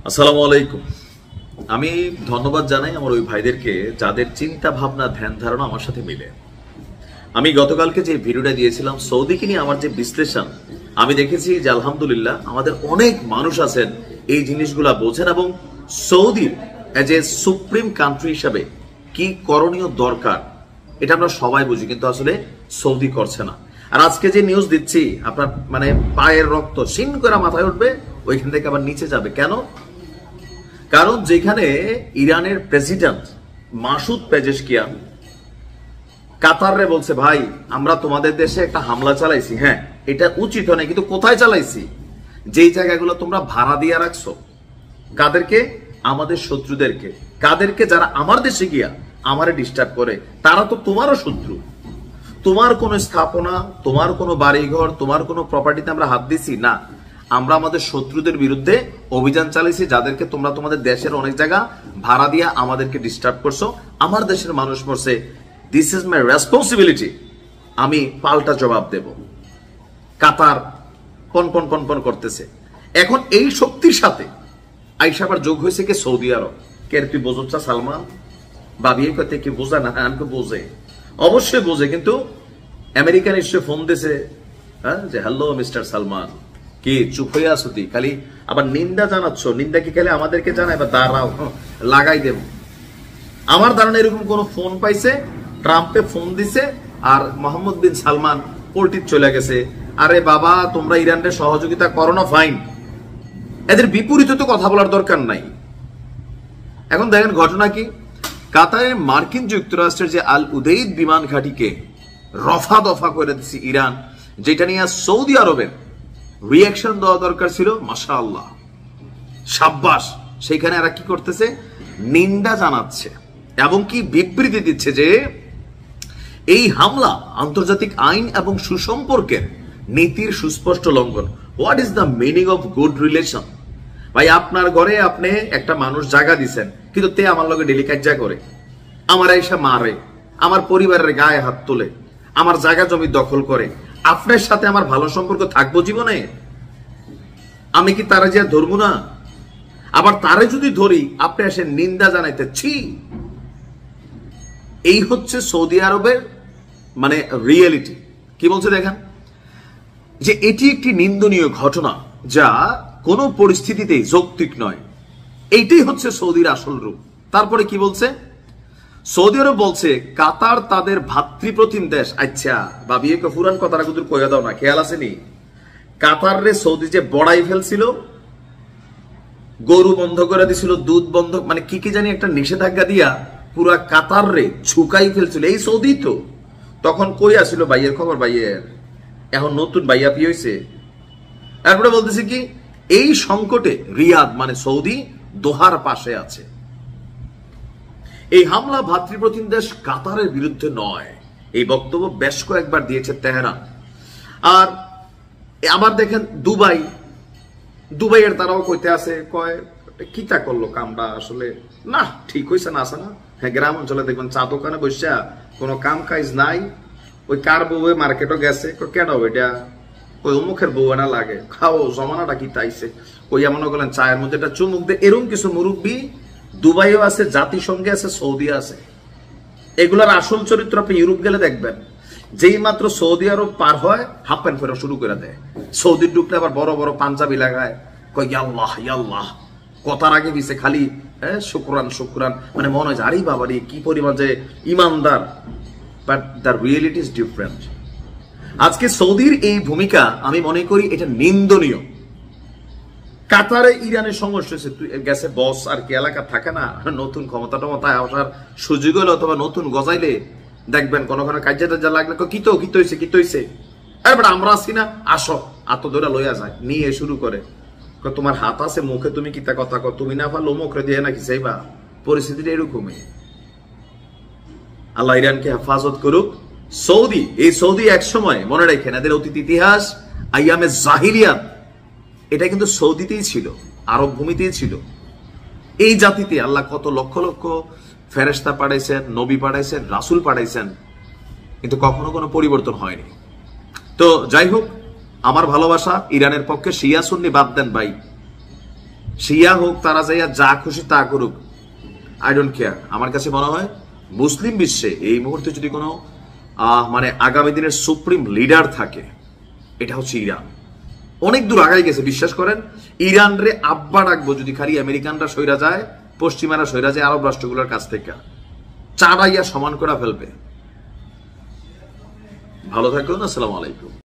আসসালামু আলাইকুম। আমি ধন্যবাদ জানাই আমার ওই ভাইদেরকে যাদের চিন্তা ভাবনা ধ্যান ধারণা আমার সাথে মিলে। আমি গতকালকে যে ভিডিওটা দিয়েছিলাম সৌদিকে নিয়ে আমার যে বিশ্লেষণ, আমি দেখেছি যে আলহামদুলিল্লাহ আমাদের অনেক মানুষ আছেন এই জিনিসগুলা বোঝেন এবং সৌদির এজ এ সুপ্রিম কান্ট্রি হিসাবে কি করণীয় দরকার এটা আমরা সবাই বুঝি, কিন্তু আসলে সৌদি করছে না। আর আজকে যে নিউজ দিচ্ছি আপনার মানে পায়ের রক্ত শিন করে মাথায় উঠবে, ওইখান থেকে আবার নিচে যাবে। কেন? কারণ যেখানে ইরানের প্রেসিডেন্ট মাসুদ পেজেশকিয়ান কাতারে বলছে, ভাই আমরা তোমাদের দেশে একটা হামলা চালাইছি, হ্যাঁ এটা উচিত হয় না, কিন্তু কোথায় চালাইছি? যেই জায়গাগুলো তোমরা ভাড়া দিয়ে রাখছো। কাদেরকে? আমাদের শত্রুদেরকে। কাদেরকে? যারা আমার দেশে গিয়া আমারে ডিস্টার্ব করে, তারা তো তোমারও শত্রু। তোমার কোনো স্থাপনা, তোমার কোনো বাড়িঘর, তোমার কোনো প্রপার্টিতে আমরা হাত দিছি না, আমরা আমাদের শত্রুদের বিরুদ্ধে অভিযান চালিয়েছি, যাদেরকে তোমরা তোমাদের দেশের অনেক জায়গা ভাড়া দিয়া আমাদেরকে ডিস্টার্ব করছো। আমার দেশের মানুষ মরছে, দিস ইজ মাই রেসপন্সিবিলিটি, আমি পাল্টা জবাব দেব। কাতার পনপন পনপন করতেছে। এখন এই শক্তির সাথে আইসা আবার যোগ হয়েছে কে? সৌদি আরব। কে তুই বোঝা সালমান? বাবিয়ে কথা কি বোঝা না? আমাকে বোঝে, অবশ্যই বোঝে, কিন্তু আমেরিকান নিশ্চয় ফোন দিছে, হ্যাঁ, যে হ্যালো মিস্টার সালমান, কি চুপ হয়ে আসো? তুই খালি আবার নিন্দা জানাচ্ছ। নিন্দা কি খালি আমাদেরকে জানাই? বা দাঁড়াও লাগাই দেব। আমার ধারণা এরকম কোন ফোন পাইছে, ট্রাম্পে ফোন দিছে আর মোহাম্মদ বিন সালমান পোল্টির চলে গেছে, আরে বাবা তোমরা ইরানের সহযোগিতা করো না, ফাইন, এদের বিপরীতে তো কথা বলার দরকার নাই। এখন দেখেন ঘটনা কি, কাতারের মার্কিন যুক্তরাষ্ট্রের যে আল উদেইদ বিমান ঘাঁটিকে রফা দফা করে দিচ্ছে ইরান, যেটা নিয়ে সৌদি আরবের রিয়াকশন দেওয়া দরকার ছিল, মাশাআল্লাহ সাব্বাস, সেখানে এরা কি করতেছে? নিন্দা জানাচ্ছে এবং কি বিবৃতি দিচ্ছে যে এই হামলা আন্তর্জাতিক আইন এবং সুসম্পর্কের নীতির সুস্পষ্ট লঙ্ঘন। What is the meaning of good relation? ভাই আপনার ঘরে আপনি একটা মানুষ জায়গা দিচ্ছেন, কিন্তু তে আমার লগে ডেলি কাজ্জা করে, আমার এসে মারে, আমার পরিবারের গায়ে হাত তোলে, আমার জায়গা জমি দখল করে, আপনার সাথে আমার ভালো সম্পর্ক থাকবো জীবনে? আমি কি তারা যে ধরবো না? আবার তারে যদি ধরি আপনি এসে নিন্দা জানাইতে ছি। এই হচ্ছে সৌদি আরবের মানে রিয়েলিটি। কি বলছে দেখেন, যে এটি একটি নিন্দনীয় ঘটনা যা কোনো পরিস্থিতিতেই যৌক্তিক নয়। এইটাই হচ্ছে সৌদির আসল রূপ। তারপরে কি বলছে? সৌদি আরব বলছে কাতার তাদের ভাতৃপ্রতিম দেশ। আচ্ছা বাবিয়ে ফুরান কথাটা কিন্তু কইয়া দাও না, খেয়াল আসেনি? কাতার রে সৌদি যে বড়াই ফেলছিল, গরু বন্ধ করে দিছিল, দুধ বন্ধ, মানে কি কি জানি একটা নিষেধাজ্ঞা দিয়া পুরা কাতার রে ঝুঁকাই ফেলছিল এই সৌদি। তো তখন কই আসছিল ভাইয়ের খবর? ভাইয়ের এখন নতুন ভাইয়া পি হয়েছে। তারপরে বলতেছে কি, এই সংকটে রিয়াদ মানে সৌদি দোহার পাশে আছে। এই হামলা ভাতৃপ্রতিম দেশ কাতারের বিরুদ্ধে নয়, এই বক্তব্য বেশ কয়েকবার দিয়েছে তেহরান। আর আবার দেখেন দুবাইয়ের তারাও কইতে আছে, কয় কিতা করলো কামটা আসলে না ঠিক হয়েছে না, আসে না? হ্যাঁ, গ্রাম অঞ্চলে দেখবেন চা দোকানে বসে কোনো কাম কাজ নাই, ওই কার বউ মার্কেটও গেছে, কেন ওইটা ওই অমুখের বউ না লাগে, খাও জমানাটা কি তাইছে, ওই এমন গেলেন চায়ের মধ্যে একটা চুমুক দে। এরকম কিছু মুরব্বী দুবাইও আছে, জাতিসংঘে আছে, সৌদি আছে। এগুলার আসল চরিত্র আপনি ইউরোপ গেলে দেখবেন, যেই মাত্র সৌদি আরব পার হয় হাফ প্যান্ট ফেরা শুরু করে দেয়। সৌদি ঢুকলে আবার বড় বড় পাঞ্জাবি লাগায়, কয় ইয়াল্লাহ ইয়াল্লাহ, কথার আগে দিছে খালি শুকরান শুকরান, মানে মনে হয় আরে বাবারি কি পরিমাণ যে ইমানদার। But the reality is different. আজকে সৌদির এই ভূমিকা আমি মনে করি এটা নিন্দনীয়। কাতারে ইরানের সমস্যা হয়েছে, গেছে বস আর কি এলাকা থাকে না, নতুন ক্ষমতা টমতায় আসার সুযোগ হলে অথবা নতুন গজাইলে দেখবেন কোনো কাজে টাজা লাগলে কিত হয়েছে, এবার আমরা আসি না, আসো আত ধরে লইয়া যায়, নিয়ে শুরু করে তোমার হাত আছে মুখে, তুমি কিতা কথা কো, তুমি না পারলো মুখে দিয়ে নাকি চাইবা। পরিস্থিতিটা এরকমই। আল্লাহ ইরানকে হেফাজত করুক। এই সৌদি এক সময় মনে রাখেন এদের অতীত ইতিহাস আইয়ামে জাহিলিয়াত, এটা কিন্তু সৌদিতেই ছিল, আরব ভূমিতেই ছিল। এই জাতিতে আল্লাহ কত লক্ষ লক্ষ ফেরেশতা পাঠাইছেন, নবী পাঠাইছেন, রাসূল পাঠাইছেন, কিন্তু কখনো কোনো পরিবর্তন হয়নি। তো যাই হোক, আমার ভালোবাসা ইরানের পক্ষে, শিয়া সুন্নি বাদ দেন ভাই, শিয়া হোক, তারা যাইয়া যা খুশি তা করুক, আই ডোন্ট কেয়ার। আমার কাছে মনে হয় মুসলিম বিশ্বে এই মুহূর্তে যদি কোনো মানে আগামী দিনের সুপ্রিম লিডার থাকে, এটা হচ্ছে ইরান। অনেক দূর আগাই গেছে, বিশ্বাস করেন। ইরান রে আব্বা ডাকবো যদি খালি আমেরিকানরা সইরা যায়, পশ্চিমারা সইরা যায় আরব রাষ্ট্রগুলোর কাছ থেকে, চাড়াইয়া সমান করে ফেলবে। ভালো থাকুন, আসসালামু আলাইকুম।